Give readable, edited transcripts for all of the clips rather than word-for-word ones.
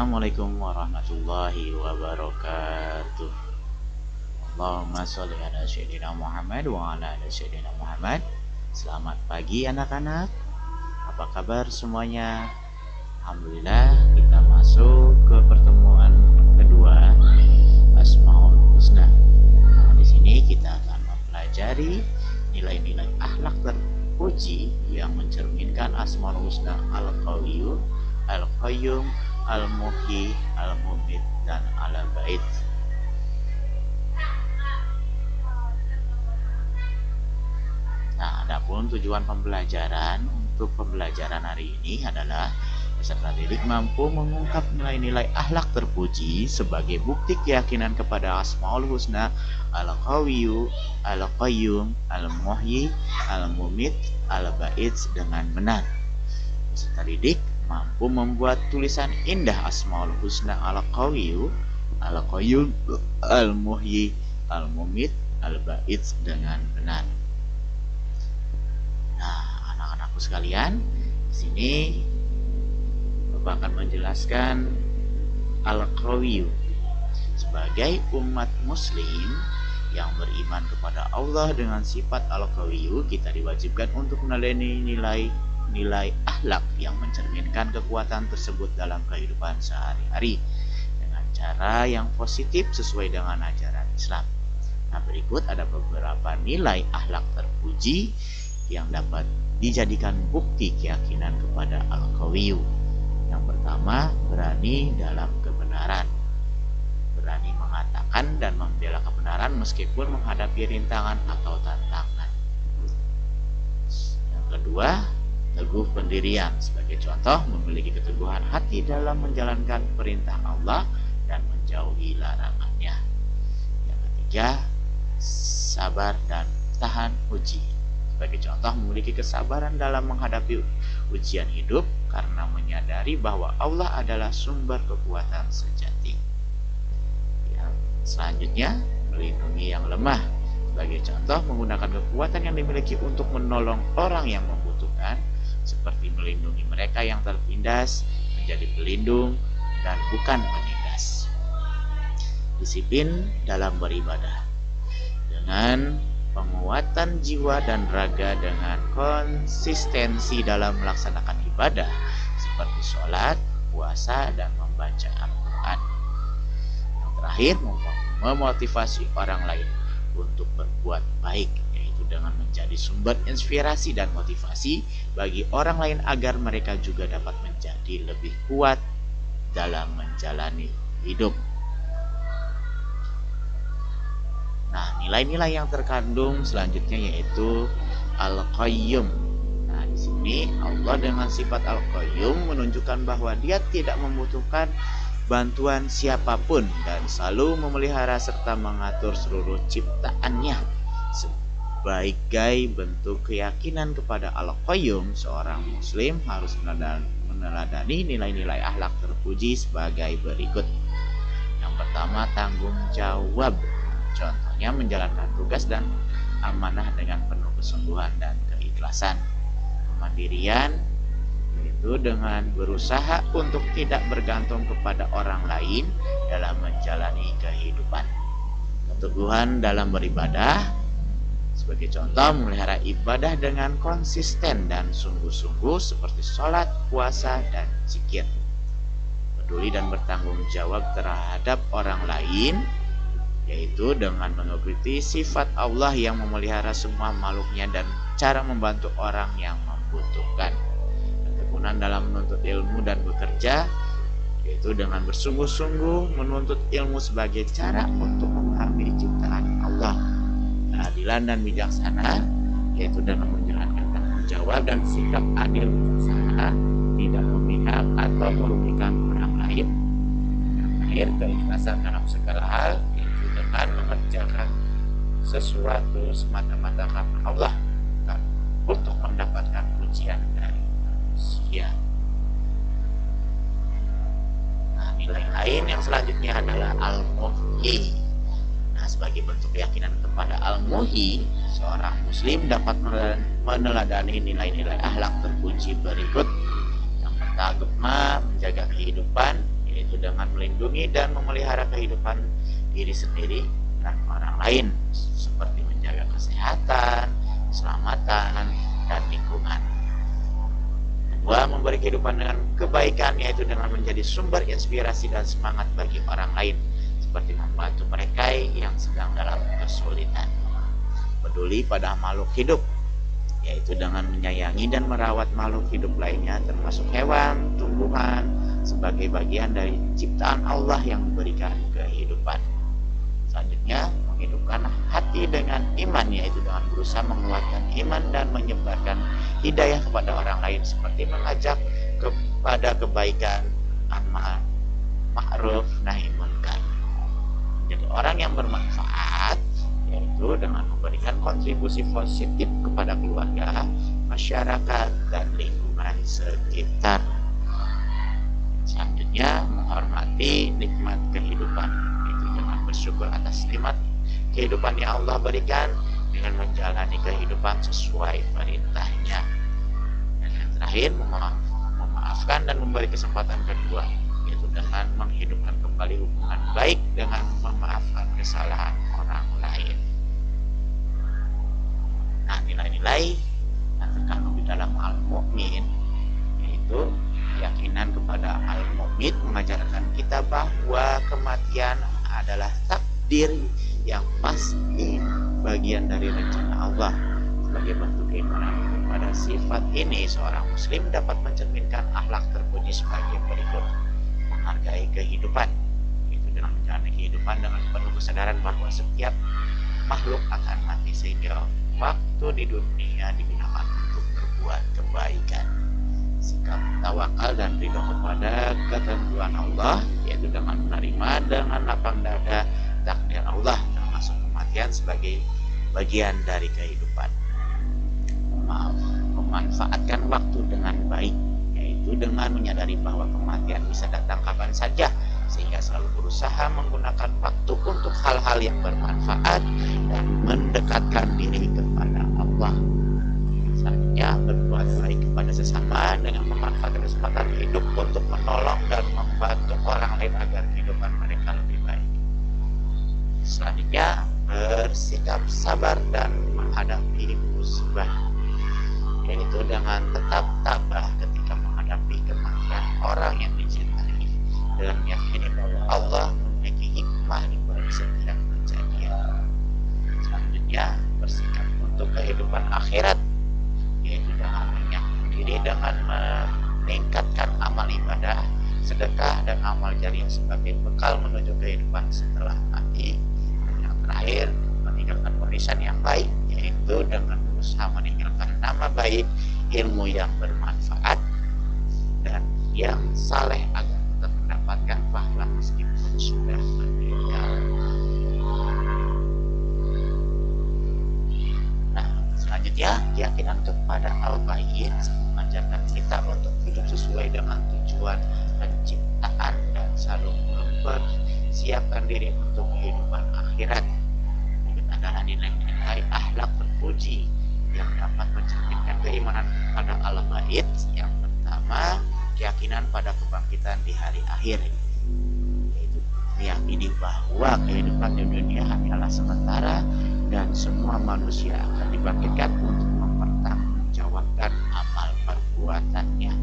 Assalamualaikum warahmatullahi wabarakatuh. Allahumma sholli ala sayyidina Muhammad wa ala ali sayyidina Muhammad. Selamat pagi anak-anak. Apa kabar semuanya? Alhamdulillah kita masuk ke pertemuan kedua Asmaul Husna. Nah, di sini kita akan mempelajari nilai-nilai akhlak terpuji yang mencerminkan Asmaul Husna Al-Qawiyyu, Al-Qayyum, Al-Muhyi, Al-Mumit, dan Al-Bait. Nah, adapun tujuan pembelajaran untuk pembelajaran hari ini adalah peserta didik mampu mengungkap nilai-nilai akhlak terpuji sebagai bukti keyakinan kepada Asmaul Husna Al-Qawiyyu, Al-Qayyum, Al-Muhyi, Al-Mumit, Al-Bait dengan benar. Peserta didik mampu membuat tulisan indah Asmaul Husna Al-Qawiyyu, Al-Qayyum, Al-Muhyi, Al-Mumit, Al-Bait dengan benar. Nah, anak-anakku sekalian, di sini Bapak akan menjelaskan Al-Qawiyyu. Sebagai umat muslim yang beriman kepada Allah dengan sifat Al-Qawiyyu, kita diwajibkan untuk meneladani nilai akhlak yang mencerminkan kekuatan tersebut dalam kehidupan sehari-hari dengan cara yang positif sesuai dengan ajaran Islam. Nah, berikut ada beberapa nilai akhlak terpuji yang dapat dijadikan bukti keyakinan kepada Al-Qawiyyu. Yang pertama, berani dalam kebenaran. Berani mengatakan dan membela kebenaran meskipun menghadapi rintangan atau tantangan. Yang kedua, teguh pendirian. Sebagai contoh, memiliki keteguhan hati dalam menjalankan perintah Allah dan menjauhi larangannya. Yang ketiga, sabar dan tahan uji. Sebagai contoh, memiliki kesabaran dalam menghadapi ujian hidup karena menyadari bahwa Allah adalah sumber kekuatan sejati. Yang selanjutnya, melindungi yang lemah. Sebagai contoh, menggunakan kekuatan yang dimiliki untuk menolong orang yang membutuhkan, seperti melindungi mereka yang tertindas, menjadi pelindung dan bukan penindas. Disiplin dalam beribadah. Dengan penguatan jiwa dan raga dengan konsistensi dalam melaksanakan ibadah seperti sholat, puasa, dan membaca Al-Quran. Yang terakhir, memotivasi orang lain untuk berbuat baik, yaitu dengan menjadi sumber inspirasi dan motivasi bagi orang lain agar mereka juga dapat menjadi lebih kuat dalam menjalani hidup. Nah, nilai-nilai yang terkandung selanjutnya yaitu Al-Qayyum. Nah, di sini Allah dengan sifat Al-Qayyum menunjukkan bahwa Dia tidak membutuhkan bantuan siapapun dan selalu memelihara serta mengatur seluruh ciptaannya. Sebagai bentuk keyakinan kepada Al-Qayyum, seorang muslim harus meneladani nilai-nilai akhlak terpuji sebagai berikut. Yang pertama, tanggung jawab. Contohnya menjalankan tugas dan amanah dengan penuh kesungguhan dan keikhlasan. Kemandirian, yaitu dengan berusaha untuk tidak bergantung kepada orang lain dalam menjalani kehidupan. Keteguhan dalam beribadah, sebagai contoh memelihara ibadah dengan konsisten dan sungguh-sungguh seperti sholat, puasa, dan zikir. Peduli dan bertanggung jawab terhadap orang lain, yaitu dengan mengikuti sifat Allah yang memelihara semua makhluknya dan cara membantu orang yang membutuhkan. Ketekunan dalam menuntut ilmu dan bekerja, yaitu dengan bersungguh-sungguh menuntut ilmu sebagai cara untuk memahami ciptaan Allah. Keadilan dan bijaksana, yaitu dengan menjalankan tanggung jawab dan sikap adil bijaksana, tidak memihak atau merugikan orang lain. Yang terakhir, keikhlasan dalam segala hal, yaitu dengan mengerjakan sesuatu semata-mata karena Allah, bukan untuk mendapatkan pujian dari manusia. Nah, nilai lain yang selanjutnya adalah Al-Muhyi. Nah, sebagai bentuk keyakinan kepada Al-Muhyi, seorang muslim dapat meneladani nilai-nilai akhlak terpuji berikut. Yang pertama, menjaga kehidupan, yaitu yaitu dengan melindungi dan memelihara kehidupan diri sendiri dan orang lain, seperti menjaga kesehatan, keselamatan, dan lingkungan. Kedua, memberi kehidupan dengan kebaikan, yaitu dengan menjadi sumber inspirasi dan semangat bagi orang lain, seperti membantu mereka yang sedang dalam kesulitan. Peduli pada makhluk hidup, yaitu dengan menyayangi dan merawat makhluk hidup lainnya, termasuk hewan, tumbuhan, sebagai bagian dari ciptaan Allah yang memberikan kehidupan. Selanjutnya, menghidupkan hati dengan iman, yaitu dengan berusaha menguatkan iman dan menyebarkan hidayah kepada orang lain, seperti mengajak kepada kebaikan, amal ma'ruf, nahi munkar. Menjadi orang yang bermanfaat, yaitu dengan memberikan kontribusi positif kepada keluarga, masyarakat, dan lingkungan sekitar. Selanjutnya, menghormati nikmat kehidupan, yaitu dengan bersyukur atas nikmat kehidupan yang Allah berikan dengan menjalani kehidupan sesuai perintahnya. Dan yang terakhir, memaafkan dan memberi kesempatan kedua, yaitu dengan menghidupkan kembali hubungan baik dengan memaafkan kesalahan orang lain. Nah, nilai-nilai yang terkandung di dalam Al-Mu'min, yaitu keyakinan kepada Al-Mu'min mengajarkan kita bahwa kematian adalah takdir yang pasti, bagian dari rencana Allah. Sebagai bentuk keimanan kepada sifat ini, seorang muslim dapat mencerminkan akhlak terpuji sebagai berikut: menghargai kehidupan, itu dengan menjalani kehidupan dengan penuh kesadaran bahwa setiap makhluk akan mati, sehingga waktu di dunia digunakan untuk berbuat kebaikan. Sikap tawakal dan ridho kepada ketentuan Allah, yaitu dengan menerima dengan lapang dada takdir Allah, termasuk kematian sebagai bagian dari kehidupan. Memanfaatkan waktu dengan baik, yaitu dengan menyadari bahwa kematian bisa datang kapan saja, sehingga selalu berusaha menggunakan waktu untuk hal-hal yang bermanfaat dan mendekatkan diri kepada Allah. Selanjutnya, berbuat baik kepada sesama dengan memanfaatkan kesempatan hidup untuk menolong dan membantu orang lain agar kehidupan mereka lebih baik. Selanjutnya, bersikap sabar dan menghadapi musibah, yaitu dengan tetap tabah ketika menghadapi kematian orang yang dicintai, dan meyakini bahwa Allah memiliki hikmah di balik setiap kejadian. Selanjutnya, bersikap untuk kehidupan akhirat, yaitu dengan menyiapkan diri dengan meningkatkan amal ibadah, sedekah, dan amal jariah sebagai bekal menuju kehidupan setelah mati. Dan yang terakhir, meninggalkan warisan yang baik, yaitu dengan berusaha meninggalkan nama baik, ilmu yang bermanfaat, dan yang saleh agar tetap mendapatkan pahala meskipun sudah meninggal. Nah, selanjutnya, keyakinan kepada Al-Baqi' mengajarkan kita untuk hidup sesuai dengan tujuan penciptaan dan selalu mempersiapkan diri untuk kehidupan akhirat. Berikut adalah nilai-nilai akhlak terpuji yang dapat mencerminkan keimanan kepada Al-Baqi'. Yang pertama, keyakinan pada kebangkitan di hari akhir, yaitu meyakini bahwa kehidupan di dunia hanyalah sementara dan semua manusia akan dibangkitkan untuk mempertanggungjawabkan amal perbuatannya.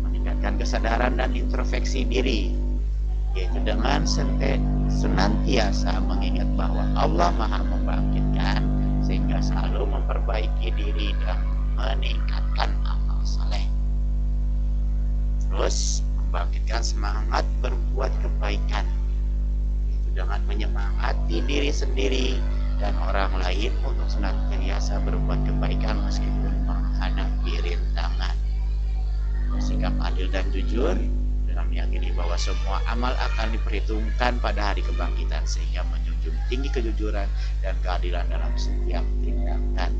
Meningkatkan kesadaran dan introspeksi diri, yaitu dengan senantiasa mengingat bahwa Allah Maha membangkitkan, sehingga selalu memperbaiki diri dan meningkatkan amal saleh. Terus, membangkitkan semangat berbuat kebaikan, yaitu dengan menyemangati diri sendiri dan orang lain untuk senantiasa berbuat kebaikan meskipun menghadapi rintangan. Bersikap adil dan jujur dengan meyakini bahwa semua amal akan diperhitungkan pada hari kebangkitan, sehingga menjunjung tinggi kejujuran dan keadilan dalam setiap tindakan.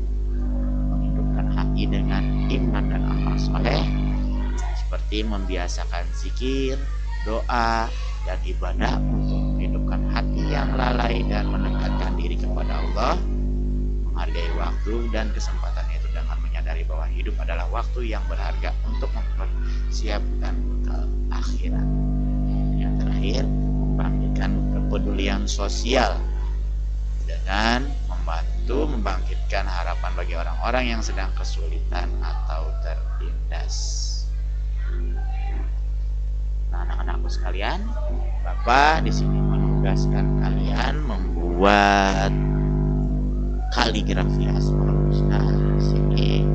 Menghidupkan hati dengan iman dan amal soleh, seperti membiasakan zikir, doa, dan ibadah untuk menghidupkan hati yang lalai dan mendekatkan diri kepada Allah. Menghargai waktu dan kesempatan itu dengan menyadari bahwa hidup adalah waktu yang berharga untuk mempersiapkan bekal akhirat. kepedulian sosial dengan membantu membangkitkan harapan bagi orang-orang yang sedang kesulitan atau tertindas. Nah, anak-anakku sekalian, Bapak di sini menugaskan kalian membuat kaligrafi Asmaul Husna. Di sini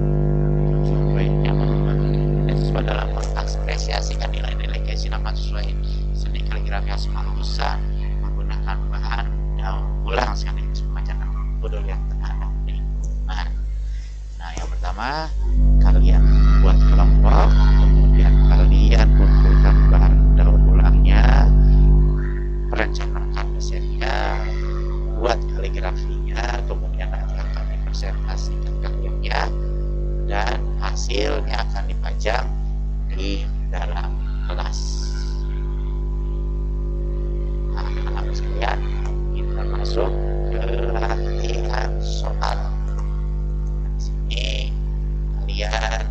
tujuannya membantu dalam mengekspresiasikan nilai-nilai keisilaman sesuai seni kaligrafi Asmaul Husna menggunakan bahan daur ulang sekaligus membacakan kepedulian terhadap lingkungan. Nah, yang pertama kalian buat kelompok, kemudian kalian kumpulkan bahan daur ulangnya, perencanaan desainnya, buat kaligrafinya, kemudian nanti akan dipresentasikan karyanya dan hasilnya akan dipajang di dalam kelas. Nah, anak-anak sekalian, kita masuk ke latihan soal. Di sini kalian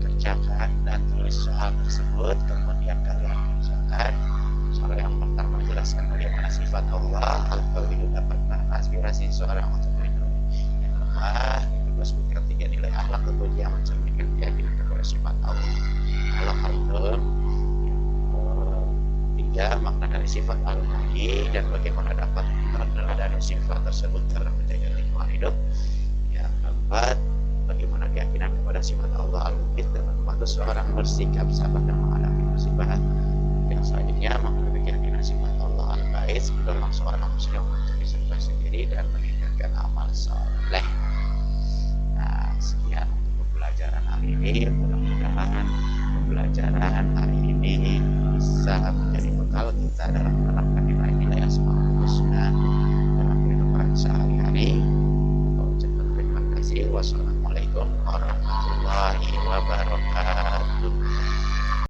kerjakan dan tulis soal tersebut, kemudian kalian kerjakan soal yang pertama. Jelaskan bagaimana sifat Allah al-Qawi dapat mengaspirasi seorang untuk melindungi yang lemah. Kedua, sebutkan 3 nilai akhlak terpuji yang mencerminkan keyakinan kepada sifat Allah al-Qayyum. 3, makna dari sifat al-Hadi dan bagaimana dapat meneladani sifat tersebut dalam menjaga lingkungan hidup. Yang keempat, bagaimana keyakinan kepada sifat Allah al-Muhit dalam membantu seorang bersikap sabar dan menghadapi musibah. Yang selanjutnya, menghadapi keyakinan sifat Allah al-Bait mendorong seorang muslim untuk berserta sendiri dan meningkatkan amal soleh. Nah, sekian untuk pembelajaran hari ini. Mudah-mudahan pembelajaran hari ini bisa menjadi bekal kita dalam menerapkan nilai-nilai Asmaul Husna dalam kehidupan sehari-hari. Terima kasih. Wassalamualaikum.